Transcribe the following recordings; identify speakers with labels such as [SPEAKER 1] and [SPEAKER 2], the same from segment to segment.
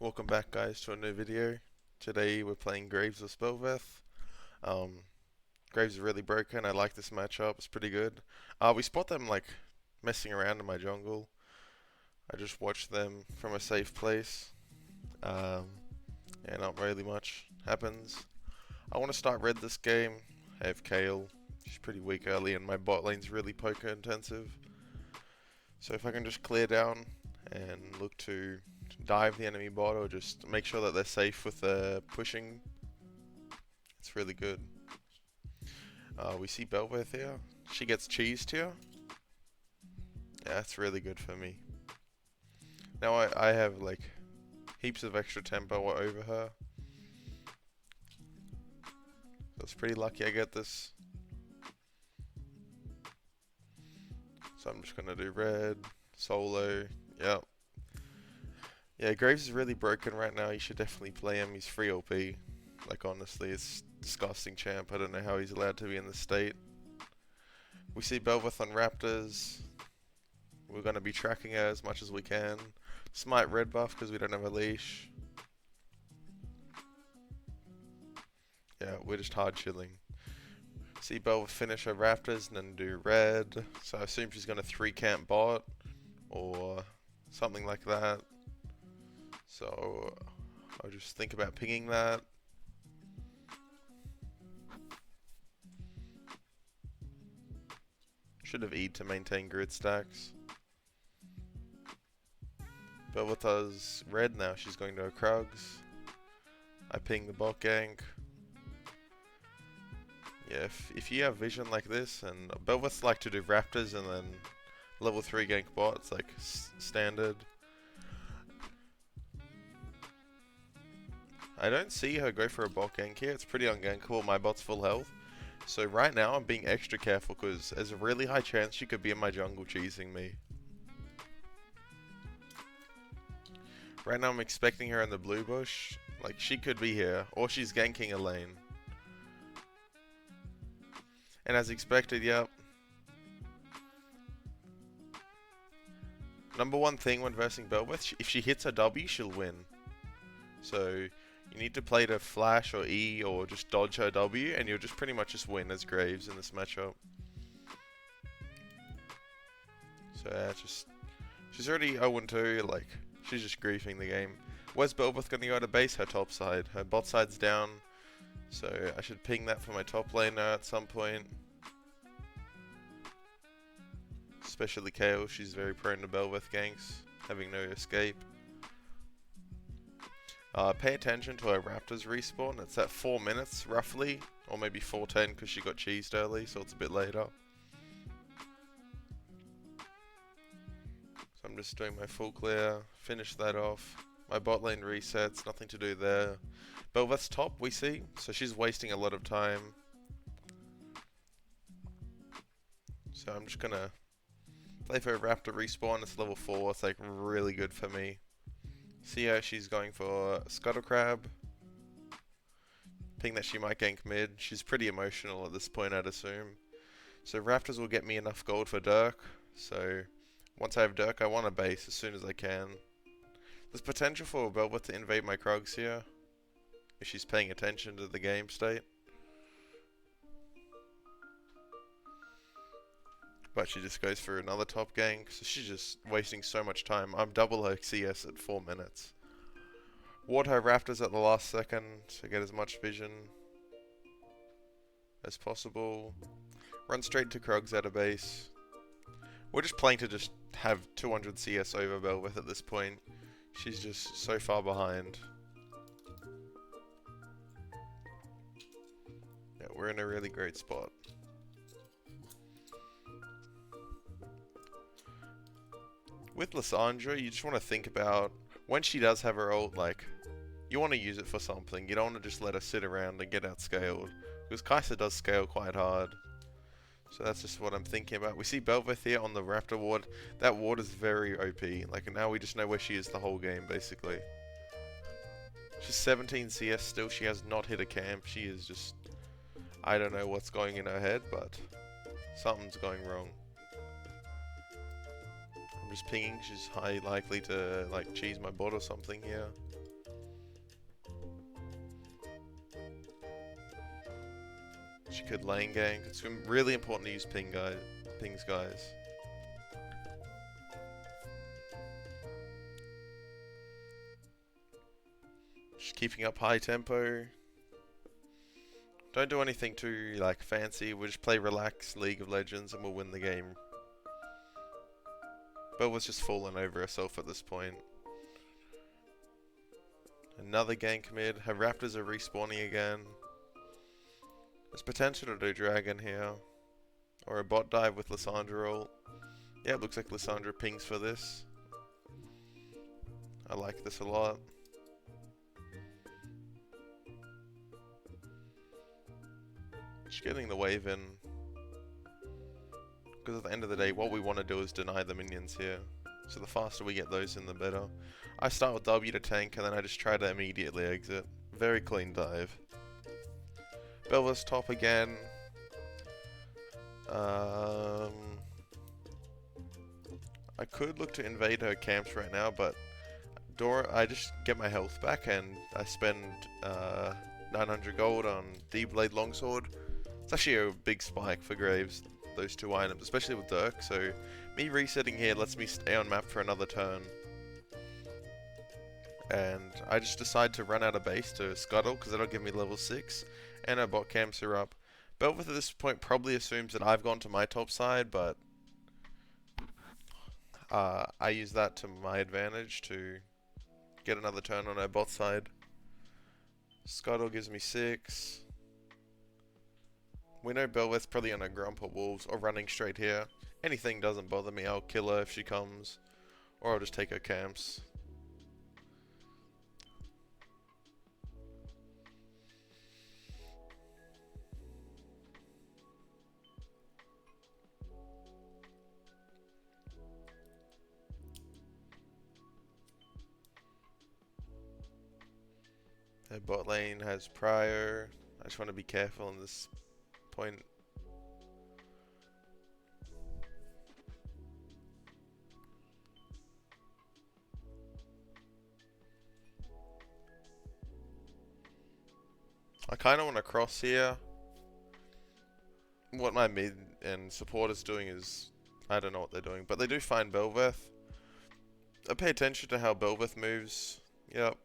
[SPEAKER 1] Welcome back, guys, to a new video. Today we're playing Graves of Spellveth. Um, Graves is really broken. I like this matchup. It's pretty good. We spot them like messing around in my jungle. I just watch them from a safe place. Um, yeah, not really much happens. I want to start red this game. I have Kale. She's pretty weak early, and my bot lane's really poker intensive. So if I can just clear down and look to dive the enemy bot or just make sure that they're safe with the pushing, it's really good. We see Belveth here. She gets cheesed here. Yeah, that's really good for me. Now I have like heaps of extra tempo over her. So it's pretty lucky I get this. So I'm just gonna do red, solo, yep. Yeah, Graves is really broken right now. You should definitely play him. He's free OP. Like, honestly, it's disgusting champ. I don't know how he's allowed to be in this state. We see Belveth on Raptors. We're going to be tracking her as much as we can. Smite red buff because we don't have a leash. Yeah, we're just hard chilling. See Belveth finish her Raptors and then do red. So I assume she's going to 3-camp bot or something like that. So I'll just think about pinging that. Should have E'd to maintain grid stacks. Belveth does red now. She's going to her Krugs. I ping the bot gank. Yeah, if you have vision like this, and Belveths like to do Raptors and then level 3 gank bot, it's like standard. I don't see her go for a bot gank here. It's pretty ungankable. My bot's full health. So right now I'm being extra careful because there's a really high chance she could be in my jungle cheesing me. Right now I'm expecting her in the blue bush. Like, she could be here, or she's ganking a lane. And as expected, yep. Number one thing when versing Belveth, if she hits a W, she'll win. So you need to play to flash or E or just dodge her W, and you'll just pretty much just win as Graves in this matchup. So yeah, she's already 0-2, like, she's just griefing the game. Where's Belveth gonna go to base? Her top side. Her bot side's down, so I should ping that for my top laner at some point. Especially Kale, she's very prone to Belveth ganks, having no escape. Pay attention to her Raptors respawn. It's at 4 minutes, roughly. Or maybe 4:10 because she got cheesed early, so it's a bit later. So I'm just doing my full clear. Finish that off. My bot lane resets, nothing to do there. Belveth's top, we see. So she's wasting a lot of time. So I'm just gonna play for a Raptor respawn. It's level 4. It's like really good for me. See how she's going for Scuttle Crab. Ping that she might gank mid. She's pretty emotional at this point, I'd assume. So Raptors will get me enough gold for Dirk. So once I have Dirk, I want a base as soon as I can. There's potential for Belveth to invade my Krugs here, if she's paying attention to the game state. But she just goes for another top gank, so she's just wasting so much time. I'm double her CS at 4 minutes. Ward her Raptors at the last second to get as much vision as possible. Run straight to Krugs at a base. We're just playing to just have 200 CS over Belveth at this point. She's just so far behind. Yeah, we're in a really great spot. With Lissandra, you just want to think about when she does have her ult, like, you want to use it for something. You don't want to just let her sit around and get outscaled. Because Kai'Sa does scale quite hard. So that's just what I'm thinking about. We see Belveth here on the Raptor ward. That ward is very OP. Like, now we just know where she is the whole game, basically. She's 17 CS still. She has not hit a camp. She is just... I don't know what's going in her head, but something's going wrong. I'm just pinging. She's high likely to, like, cheese my bot or something here. you could lane gank. It's really important to use pings, guys. Just keeping up high tempo. Don't do anything too like fancy. We'll just play relaxed League of Legends and we'll win the game. Belva's just fallen over herself at this point. Another gank mid. Her Raptors are respawning again. There's potential to do Dragon here. Or a bot dive with Lissandra ult. Yeah, it looks like Lissandra pings for this. I like this a lot. Just getting the wave in. Because at the end of the day, what we want to do is deny the minions here. So the faster we get those in, the better. I start with W to tank, and then I just try to immediately exit. Very clean dive. Belva's top again. I could look to invade her camps right now, but I just get my health back, and I spend 900 gold on D-Blade Longsword. It's actually a big spike for Graves, those two items, especially with Dirk, so me resetting here lets me stay on map for another turn. And I just decide to run out of base to Scuttle, because that'll give me level 6, and our bot camps are up. Belva at this point probably assumes that I've gone to my top side, but I use that to my advantage to get another turn on our bot side. Scuttle gives me 6. We know Belva's probably on a Grump or Wolves or running straight here. Anything doesn't bother me, I'll kill her if she comes. Or I'll just take her camps. Their bot lane has Prior. I just want to be careful on this point. I kind of want to cross here. What my mid and support is doing is, I don't know what they're doing, but they do find Belveth. I pay attention to how Belveth moves. Yep.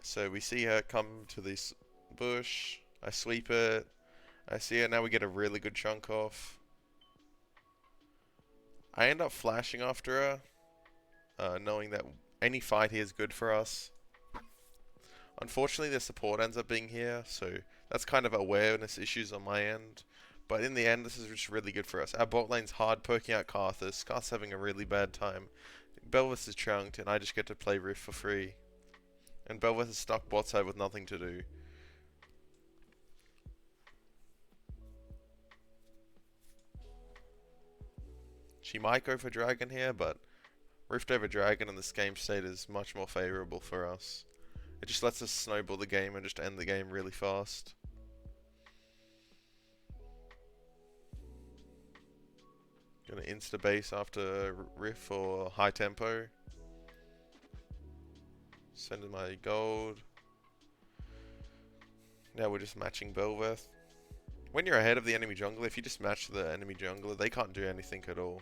[SPEAKER 1] So we see her come to this bush. I sweep it. I see it. Now we get a really good chunk off. I end up flashing after her, knowing that any fight here is good for us. Unfortunately, their support ends up being here, so that's kind of awareness issues on my end. But in the end, this is just really good for us. Our bot lane's hard poking out Karthus. Karthus having a really bad time. Belvis is chunked, and I just get to play Rift for free. And Belvis is stuck bot side with nothing to do. She might go for Dragon here, but Rift over Dragon in this game state is much more favourable for us. It just lets us snowball the game and just end the game really fast. Gonna insta base after Rift or high tempo. Sending my gold. Now we're just matching Belveth. When you're ahead of the enemy jungler, if you just match the enemy jungler, they can't do anything at all.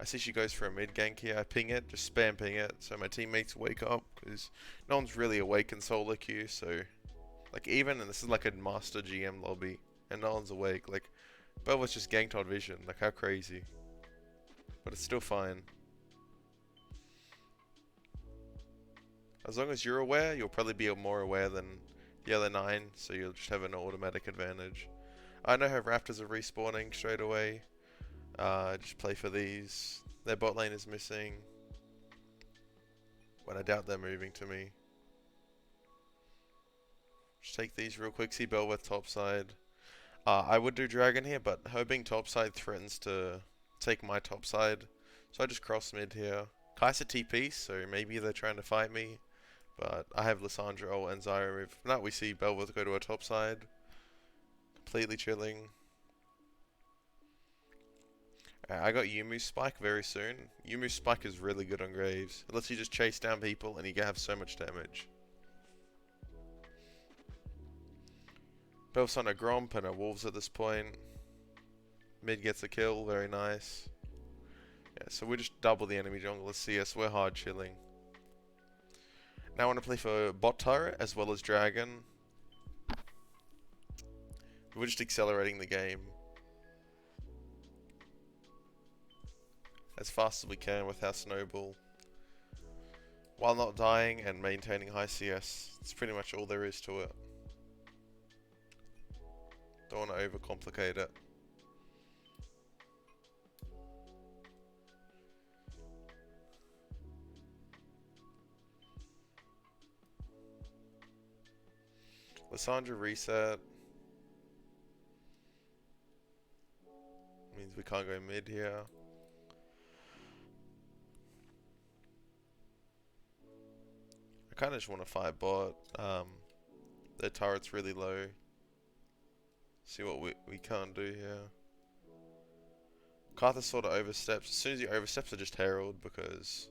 [SPEAKER 1] I see she goes for a mid gank here. I ping it, just spam ping it, so my teammates wake up, because no one's really awake in solo queue, so like even, and this is like a master GM lobby, and no one's awake, like Belva's just ganked on vision, like how crazy. But it's still fine. As long as you're aware, you'll probably be more aware than the other 9, so you'll just have an automatic advantage. I know her Raptors are respawning straight away. Just play for these. Their bot lane is missing. But I doubt they're moving to me. Just take these real quick. See Belveth topside. I would do Dragon here, but her being topside threatens to take my topside. So I just cross mid here. Kai'Sa TP, so maybe they're trying to fight me. But I have Lissandra and Zyra move. Now we see Belveth go to a topside. Completely chilling. I got Yumu Spike very soon. Yumu Spike is really good on Graves. It lets you just chase down people and you can have so much damage. Both on a Gromp and a Wolves at this point. Mid gets a kill, very nice. Yeah, so we just double the enemy jungle CS, we're hard chilling. Now I want to play for bot turret as well as dragon. We're just accelerating the game as fast as we can with our snowball, while not dying and maintaining high CS. It's pretty much all there is to it. Don't want to overcomplicate it. Lissandra reset. Means we can't go mid here. I kind of just want to fight bot. Their turret's really low. See what we can't do here. Karthus sort of oversteps. As soon as he oversteps, I just herald because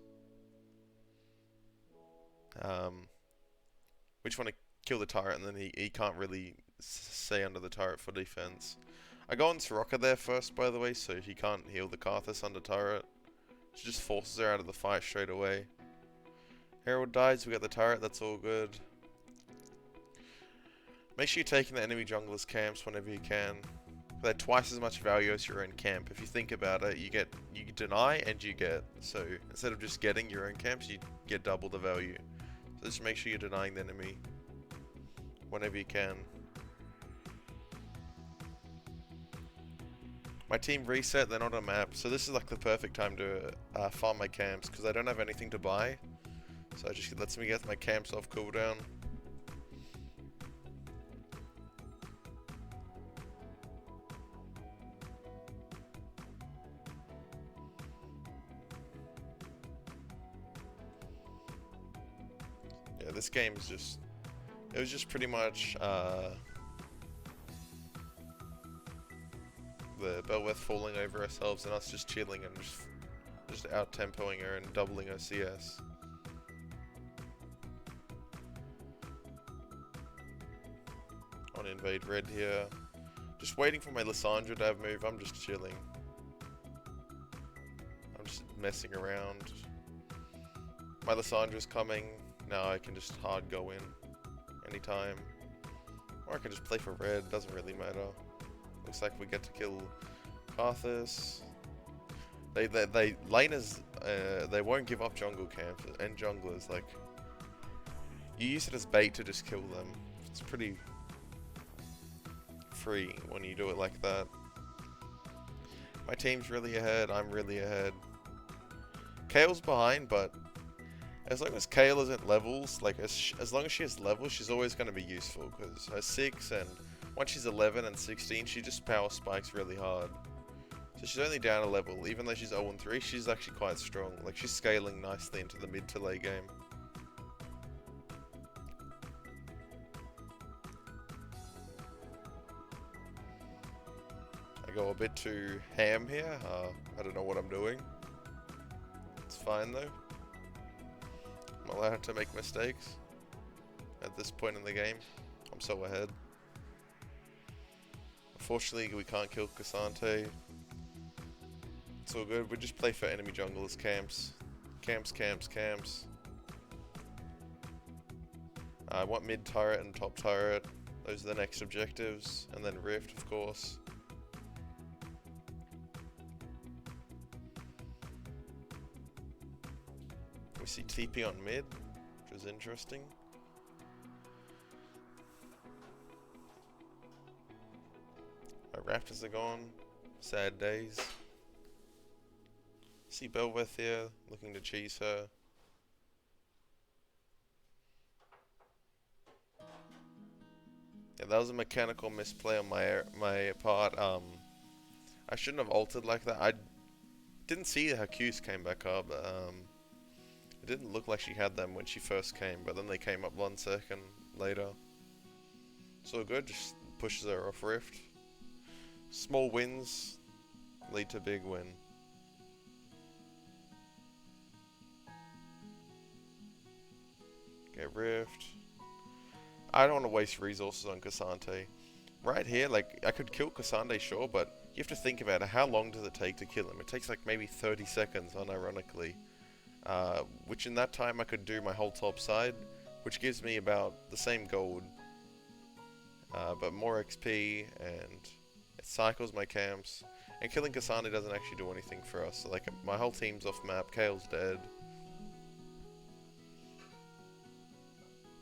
[SPEAKER 1] we just want to kill the turret, and then he can't really stay under the turret for defense. I go on Soraka there first, by the way, so he can't heal the Karthus under turret. She just forces her out of the fight straight away. Herald dies, we got the turret, that's all good. Make sure you're taking the enemy junglers camps whenever you can. They're twice as much value as your own camp. If you think about it, you deny and you get. So instead of just getting your own camps, you get double the value. So just make sure you're denying the enemy whenever you can. My team reset, they're not on a map, so this is like the perfect time to farm my camps, because I don't have anything to buy. So it just lets me get my camps off cooldown. Yeah, this game is just... It was just pretty much... the Bel'Veth falling over ourselves and us just chilling and just out-tempoing her and doubling her CS. I want to invade red here. Just waiting for my Lissandra to have move. I'm just chilling. I'm just messing around. My Lissandra's coming. Now I can just hard go in anytime. Or I can just play for red. Doesn't really matter. Looks like we get to kill Karthus. Laners, they won't give up jungle camps and junglers. Like, you use it as bait to just kill them. It's pretty free when you do it like that. My team's really ahead. I'm really ahead. Kale's behind, but as long as Kale isn't levels, like as long as she has levels, she's always going to be useful because her 6 and once she's 11 and 16, she just power spikes really hard. So she's only down a level. Even though she's 0-3, she's actually quite strong. Like, she's scaling nicely into the mid to late game. I go a bit too ham here. I don't know what I'm doing. It's fine though. I'm allowed to make mistakes at this point in the game. I'm so ahead. Unfortunately, we can't kill K'Sante. It's all good. We just play for enemy junglers camps. Camps. I want mid turret and top turret. Those are the next objectives. And then Rift, of course. We see TP on mid, which is interesting. My Raptors are gone. Sad days. See Bel'Veth here, looking to cheese her. Yeah, that was a mechanical misplay on my part. I shouldn't have ulted like that. I didn't see her Qs came back up. It didn't look like she had them when she first came, but then they came up 1 second later. So good, just pushes her off Rift. Small wins lead to big win. Get Rift. I don't want to waste resources on K'Sante. right here, like, I could kill Cassandre, sure, but you have to think about it. How long does it take to kill him? It takes like maybe 30 seconds, unironically. Which in that time I could do my whole top side, which gives me about the same gold, but more XP, and it cycles my camps. And killing Cassandre doesn't actually do anything for us. So, like, my whole team's off map, Kael's dead.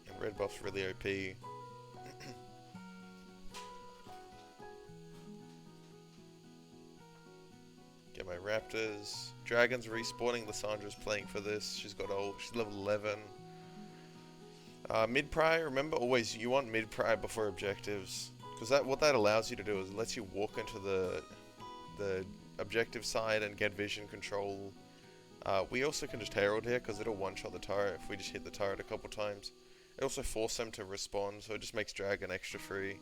[SPEAKER 1] And red buff's really OP. Get my Raptors. Dragon's respawning. Lissandra's playing for this. She's got ult. She's level 11. Mid-pry, remember always you want mid-pry before objectives. Because what that allows you to do is it lets you walk into the objective side and get vision control. We also can just Herald here because it'll one-shot the turret if we just hit the turret a couple times. It also forces them to respawn, so it just makes Dragon extra free.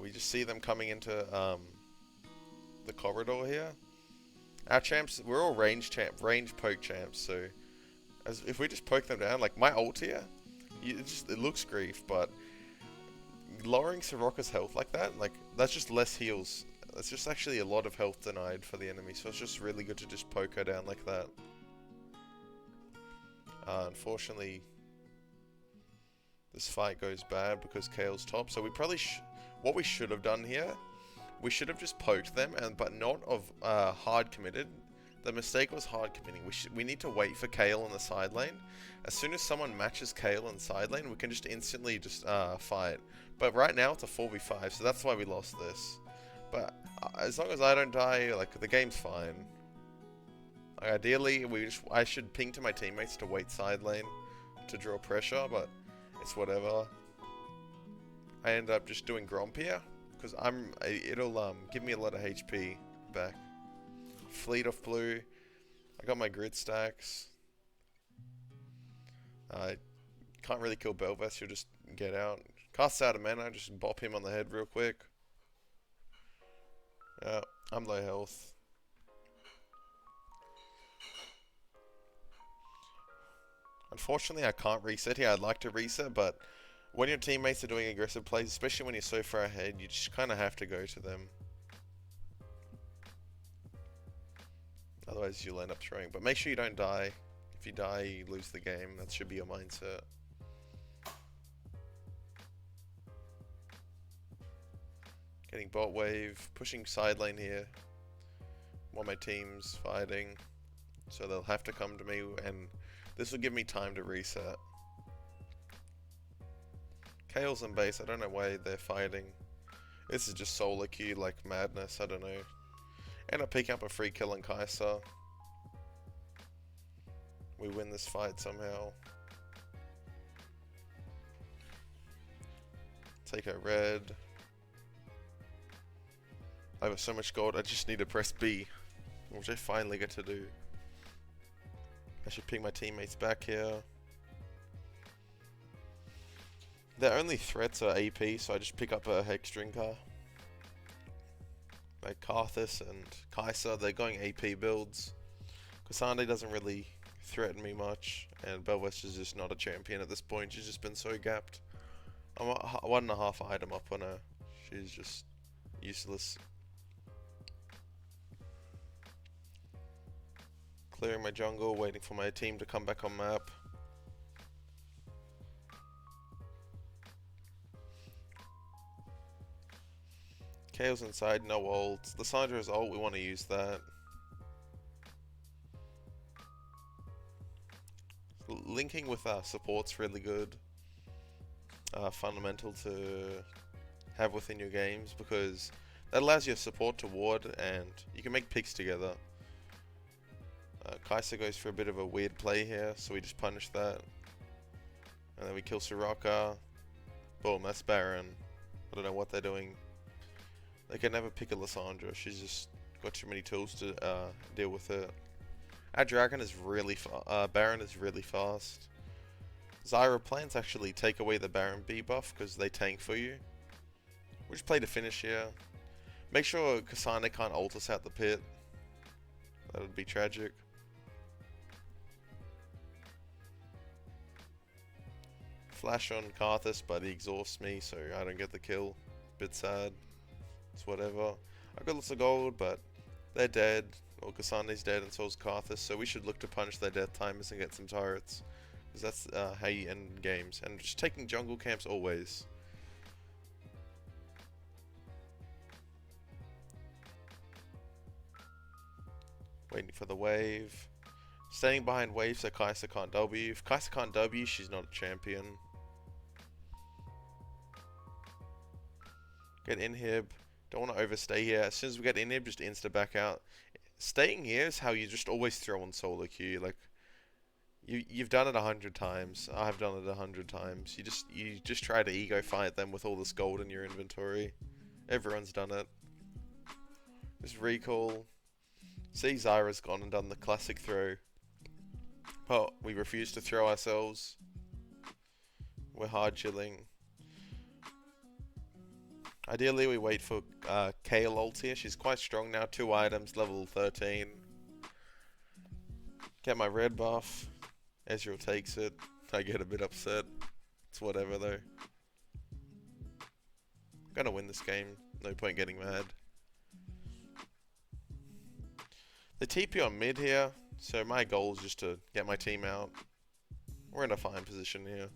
[SPEAKER 1] We just see them coming into the corridor here. Our champs, we're all range poke champs, so if we just poke them down, like my ult here, it looks grief, but lowering Soraka's health like that, like that's just less heals. That's just actually a lot of health denied for the enemy, so it's just really good to just poke her down like that. Unfortunately, this fight goes bad because Kael's top, so we probably what we should have done here, we should have just poked them, but not of hard committed. The mistake was hard committing. We need to wait for Kael in the side lane. As soon as someone matches Kael in the side lane, we can just instantly just fight. But right now it's a 4v5, so that's why we lost this. But as long as I don't die, like the game's fine. Like, ideally, I should ping to my teammates to wait side lane to draw pressure, but it's whatever. I end up just doing Gromp here because it'll give me a lot of HP back. Fleet of blue. I got my grid stacks. I can't really kill Bel'Veth. She'll just get out. Cast out a mana. Just bop him on the head real quick. Yeah, I'm low health. Unfortunately, I can't reset here. I'd like to reset, but when your teammates are doing aggressive plays, especially when you're so far ahead, you just kind of have to go to them. Otherwise, you'll end up throwing. But make sure you don't die. If you die, you lose the game. That should be your mindset. Getting bot wave, pushing side lane here. While my team's fighting. So they'll have to come to me, and this will give me time to reset. Kael's in base, I don't know why they're fighting. This is just solo queue like madness, I don't know. End up picking up a free kill on Kai'Sa. We win this fight somehow. Take a red. I have so much gold, I just need to press B. Which I finally get to do. I should ping my teammates back here. Their only threats are AP, so I just pick up a Hex Drinker. Like Karthus and Kai'Sa, they're going AP builds. Cassandre doesn't really threaten me much, and Bel'Veth is just not a champion at this point. She's just been so gapped. I'm 1.5 item up on her. She's just useless. Clearing my jungle, waiting for my team to come back on map. Kael's inside, no ult. Lissandra's ult, we want to use that. Linking with our support's really good. Fundamental to have within your games because that allows your support to ward and you can make picks together. Kai'Sa goes for a bit of a weird play here, so we just punish that. And then we kill Soraka. Boom, that's Baron. I don't know what they're doing. They can never pick a Lissandra. She's just got too many tools to deal with it. Our Dragon is really Baron is really fast. Zyra plans actually take away the Baron B buff because they tank for you. We just play to finish here. Make sure Cassandre can't ult us out the pit. That would be tragic. flash on Karthus, but he exhausts me, so I don't get the kill. Bit sad. It's whatever. I got lots of gold, but they're dead. Or Kasani's dead, and so is Karthus, so we should look to punch their death timers and get some turrets. Because that's how you end games. And just taking jungle camps always. Waiting for the wave. Staying behind wave so Kai'Sa can't W. If Kai'Sa can't W, she's not a champion. Get inhib. Don't want to overstay here. As soon as we get inhib, just insta back out. Staying here is how you just always throw on solo queue. Like, you've done it 100 times. I've done it 100 times. You just try to ego fight them with all this gold in your inventory. Everyone's done it. Just recall. See, Zyra's gone and done the classic throw. But we refuse to throw ourselves. We're hard chilling. Ideally, we wait for Kayle ult here. She's quite strong now. 2 items, level 13. Get my red buff. Ezreal takes it. I get a bit upset. It's whatever though. Gonna win this game. No point getting mad. The TP on mid here. So my goal is just to get my team out. We're in a fine position here.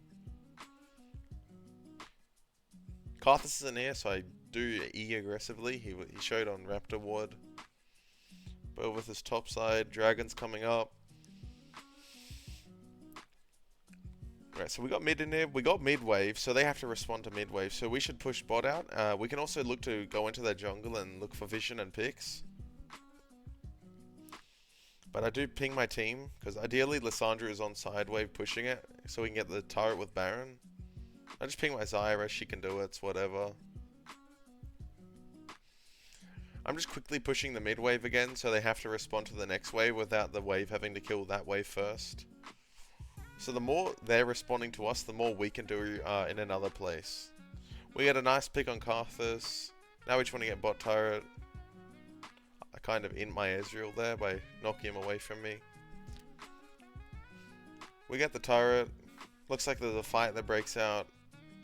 [SPEAKER 1] Karthus isn't here, so I do E aggressively. He showed on Raptor Ward. But with his top side, Dragon's coming up. Right, so we got mid in here. We got mid wave, so they have to respond to mid wave. So we should push bot out. We can also look to go into their jungle and look for vision and picks. But I do ping my team, because ideally Lissandra is on side wave pushing it, so we can get the turret with Baron. I just ping my Zyra, she can do it, it's whatever. I'm just quickly pushing the mid wave again, so they have to respond to the next wave without the wave having to kill that wave first. So the more they're responding to us, the more we can do in another place. We get a nice pick on Karthus. Now we just want to get bot turret. I kind of int my Ezreal there by knocking him away from me. We get the turret. Looks like there's a fight that breaks out.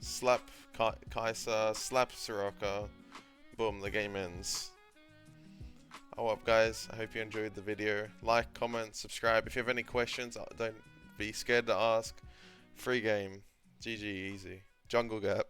[SPEAKER 1] Slap Kai'Sa, slap Soraka. Boom, the game ends. Oh up guys, I hope you enjoyed the video. Like, comment, subscribe. If you have any questions, don't be scared to ask. Free game. GG easy. Jungle Gap.